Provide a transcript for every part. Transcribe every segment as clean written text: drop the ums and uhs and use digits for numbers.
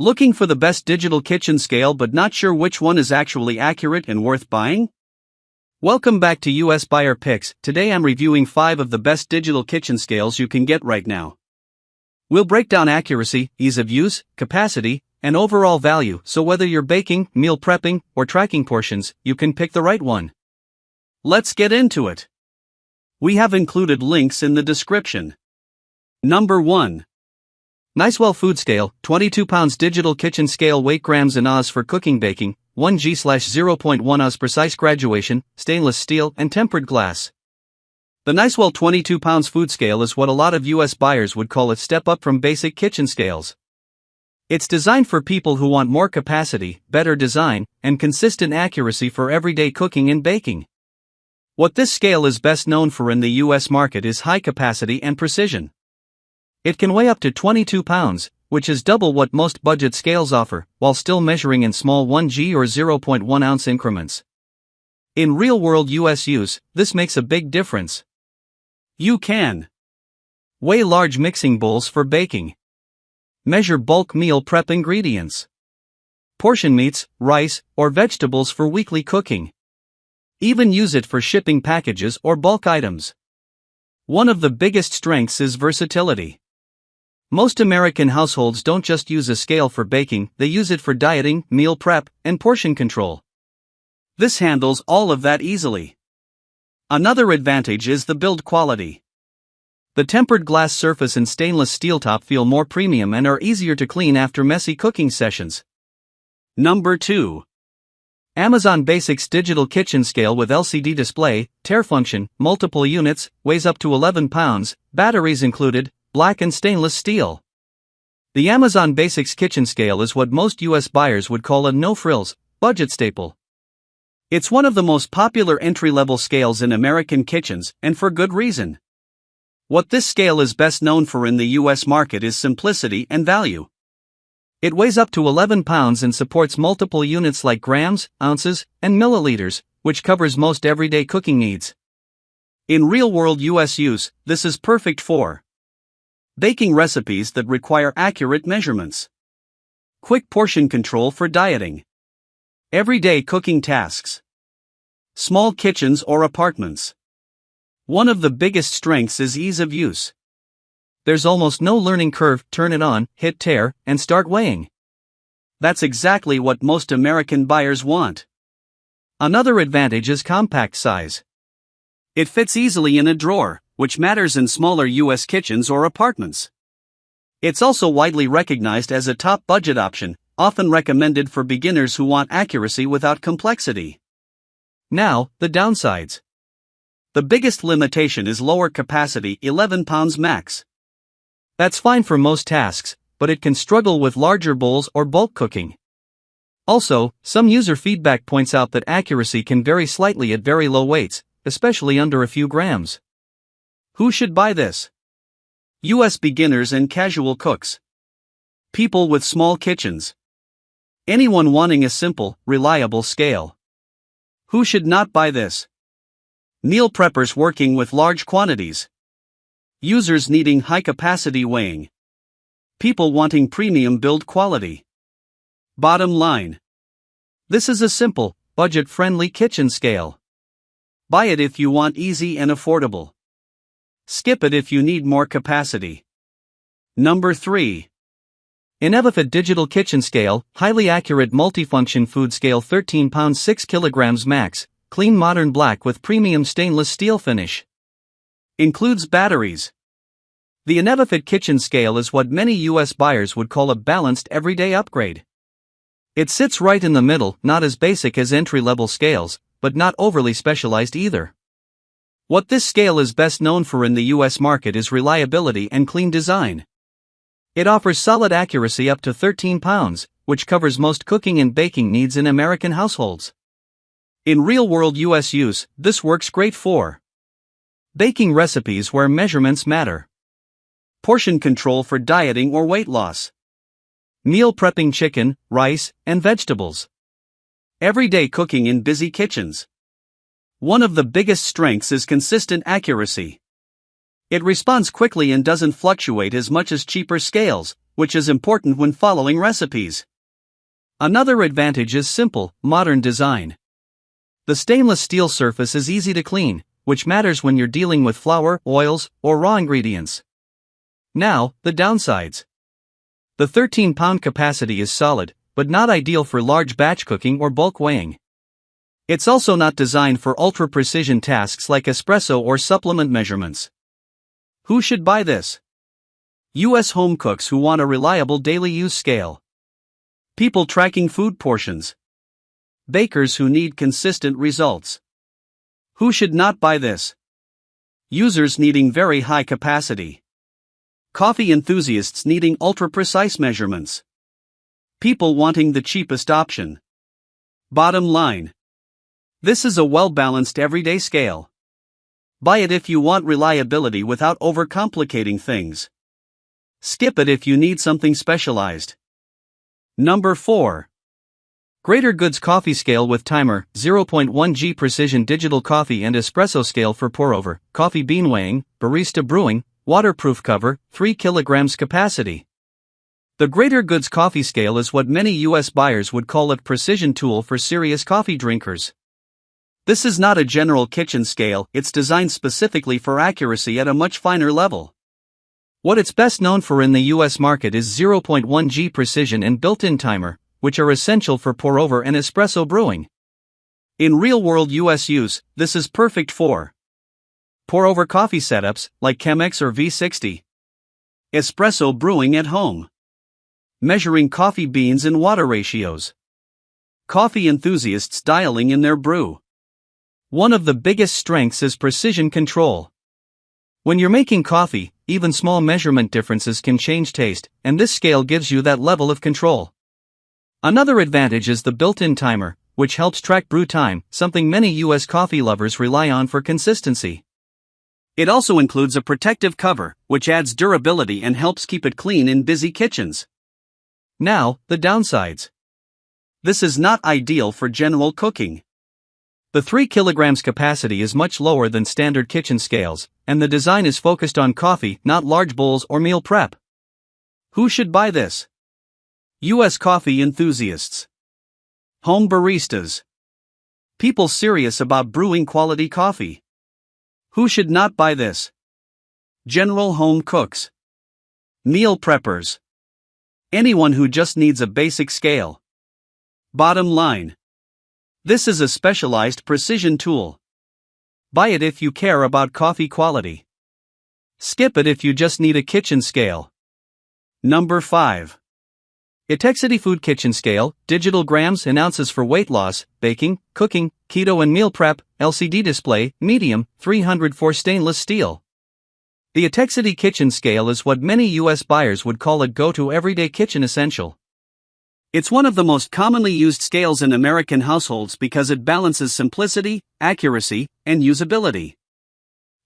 Looking for the best digital kitchen scale but not sure which one is actually accurate and worth buying? Welcome back to US Buyer Picks. Today I'm reviewing 5 of the best digital kitchen scales you can get right now. We'll break down accuracy, ease of use, capacity, and overall value, so whether you're baking, meal prepping, or tracking portions, you can pick the right one. Let's get into it. We have included links in the description. Number 1. Nicewell Food Scale, 22 pounds digital kitchen scale, weight grams in Oz for cooking baking, 1G/0.1 Oz precise graduation, stainless steel and tempered glass. The Nicewell 22 pounds food scale is what a lot of US buyers would call a step up from basic kitchen scales. It's designed for people who want more capacity, better design, and consistent accuracy for everyday cooking and baking. What this scale is best known for in the US market is high capacity and precision. It can weigh up to 22 pounds, which is double what most budget scales offer, while still measuring in small 1G or 0.1 ounce increments. In real-world US use, this makes a big difference. You can weigh large mixing bowls for baking, measure bulk meal prep ingredients, portion meats, rice, or vegetables for weekly cooking. Even use it for shipping packages or bulk items. One of the biggest strengths is versatility. Most American households don't just use a scale for baking, they use it for dieting, meal prep, and portion control. This handles all of that easily. Another advantage is the build quality. The tempered glass surface and stainless steel top feel more premium and are easier to clean after messy cooking sessions. Number 2. Amazon Basics Digital Kitchen Scale with LCD display, tare function, multiple units, weighs up to 11 pounds, batteries included, black and stainless steel. The Amazon Basics Kitchen Scale is what most US buyers would call a no-frills, budget staple. It's one of the most popular entry-level scales in American kitchens, and for good reason. What this scale is best known for in the US market is simplicity and value. It weighs up to 11 pounds and supports multiple units like grams, ounces, and milliliters, which covers most everyday cooking needs. In real-world US use, this is perfect for baking recipes that require accurate measurements, quick portion control for dieting, everyday cooking tasks, small kitchens or apartments. One of the biggest strengths is ease of use. There's almost no learning curve. Turn it on, hit tare, and start weighing. That's exactly what most American buyers want. Another advantage is compact size. It fits easily in a drawer, which matters in smaller US kitchens or apartments. It's also widely recognized as a top budget option, often recommended for beginners who want accuracy without complexity. Now, the downsides. The biggest limitation is lower capacity, 11 pounds max. That's fine for most tasks, but it can struggle with larger bowls or bulk cooking. Also, some user feedback points out that accuracy can vary slightly at very low weights, especially under a few grams. Who should buy this? US beginners and casual cooks. People with small kitchens. Anyone wanting a simple, reliable scale. Who should not buy this? Meal preppers working with large quantities. Users needing high-capacity weighing. People wanting premium build quality. Bottom line. This is a simple, budget-friendly kitchen scale. Buy it if you want easy and affordable. Skip it if you need more capacity. Number 3. Inevifit Digital Kitchen Scale, highly accurate multifunction food scale, 13 pounds 6 kilograms max, clean modern black with premium stainless steel finish. Includes batteries. The Inevifit kitchen scale is what many US buyers would call a balanced everyday upgrade. It sits right in the middle, not as basic as entry-level scales, but not overly specialized either. What this scale is best known for in the US market is reliability and clean design. It offers solid accuracy up to 13 pounds, which covers most cooking and baking needs in American households. In real-world US use, this works great for baking recipes where measurements matter, portion control for dieting or weight loss, meal prepping chicken, rice, and vegetables, everyday cooking in busy kitchens. One of the biggest strengths is consistent accuracy. It responds quickly and doesn't fluctuate as much as cheaper scales, which is important when following recipes. Another advantage is simple, modern design. The stainless steel surface is easy to clean, which matters when you're dealing with flour, oils, or raw ingredients. Now, the downsides. The 13-pound capacity is solid, but not ideal for large batch cooking or bulk weighing. It's also not designed for ultra-precision tasks like espresso or supplement measurements. Who should buy this? U.S. home cooks who want a reliable daily use scale. People tracking food portions. Bakers who need consistent results. Who should not buy this? Users needing very high capacity. Coffee enthusiasts needing ultra-precise measurements. People wanting the cheapest option. Bottom line. This is a well-balanced everyday scale. Buy it if you want reliability without overcomplicating things. Skip it if you need something specialized. Number 4. Greater Goods Coffee Scale with Timer, 0.1 G Precision Digital Coffee and Espresso Scale for Pour-Over, Coffee Bean Weighing, Barista Brewing, Waterproof Cover, 3 kilograms capacity. The Greater Goods Coffee Scale is what many U.S. buyers would call a precision tool for serious coffee drinkers. This is not a general kitchen scale, it's designed specifically for accuracy at a much finer level. What it's best known for in the U.S. market is 0.1 G precision and built-in timer, which are essential for pour-over and espresso brewing. In real-world U.S. use, this is perfect for pour-over coffee setups, like Chemex or V60. Espresso brewing at home. Measuring coffee beans and water ratios. Coffee enthusiasts dialing in their brew. One of the biggest strengths is precision control. When you're making coffee, even small measurement differences can change taste, and this scale gives you that level of control. Another advantage is the built-in timer, which helps track brew time, something many U.S. coffee lovers rely on for consistency. It also includes a protective cover, which adds durability and helps keep it clean in busy kitchens. Now, the downsides. This is not ideal for general cooking. The 3 kilograms capacity is much lower than standard kitchen scales, and the design is focused on coffee, not large bowls or meal prep. Who should buy this? U.S. coffee enthusiasts. Home baristas. People serious about brewing quality coffee. Who should not buy this? General home cooks. Meal preppers. Anyone who just needs a basic scale. Bottom line. This is a specialized precision tool. Buy it if you care about coffee quality. Skip it if you just need a kitchen scale. Number 5. Etexity Food Kitchen Scale, digital grams and ounces for weight loss, baking, cooking, keto and meal prep, LCD display, medium, 304 stainless steel. The Etexity Kitchen Scale is what many U.S. buyers would call a go-to everyday kitchen essential. It's one of the most commonly used scales in American households because it balances simplicity, accuracy, and usability.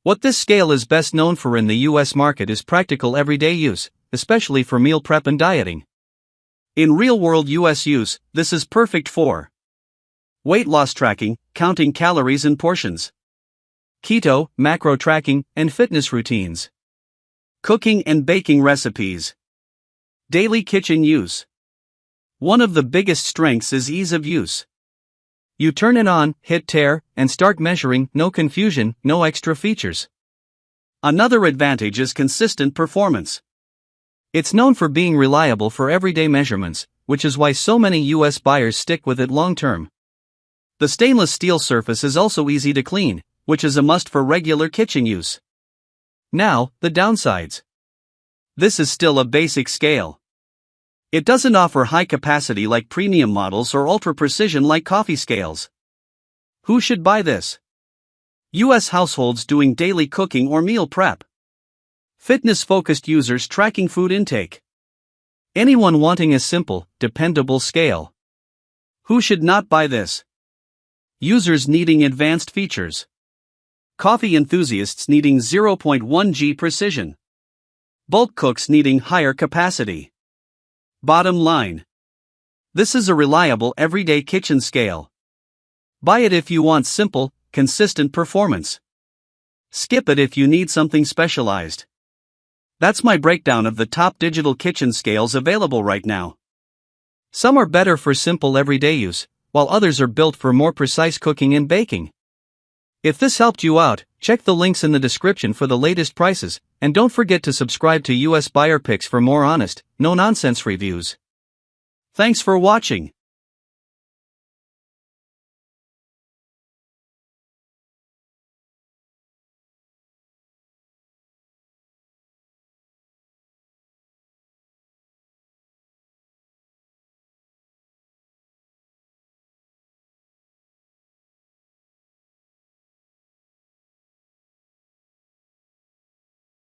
What this scale is best known for in the U.S. market is practical everyday use, especially for meal prep and dieting. In real-world U.S. use, this is perfect for weight loss tracking, counting calories and portions. Keto, macro tracking, and fitness routines. Cooking and baking recipes. Daily kitchen use. One of the biggest strengths is ease of use. You turn it on, hit tare, and start measuring, no confusion, no extra features. Another advantage is consistent performance. It's known for being reliable for everyday measurements, which is why so many U.S. buyers stick with it long-term. The stainless steel surface is also easy to clean, which is a must for regular kitchen use. Now, the downsides. This is still a basic scale. It doesn't offer high capacity like premium models or ultra-precision like coffee scales. Who should buy this? U.S. households doing daily cooking or meal prep. Fitness-focused users tracking food intake. Anyone wanting a simple, dependable scale. Who should not buy this? Users needing advanced features. Coffee enthusiasts needing 0.1 G precision. Bulk cooks needing higher capacity. Bottom line. This is a reliable everyday kitchen scale. Buy it if you want simple, consistent performance. Skip it if you need something specialized. That's my breakdown of the top digital kitchen scales available right now. Some are better for simple everyday use, while others are built for more precise cooking and baking. If this helped you out, check the links in the description for the latest prices, and don't forget to subscribe to US Buyer Picks for more honest, no-nonsense reviews. Thanks for watching.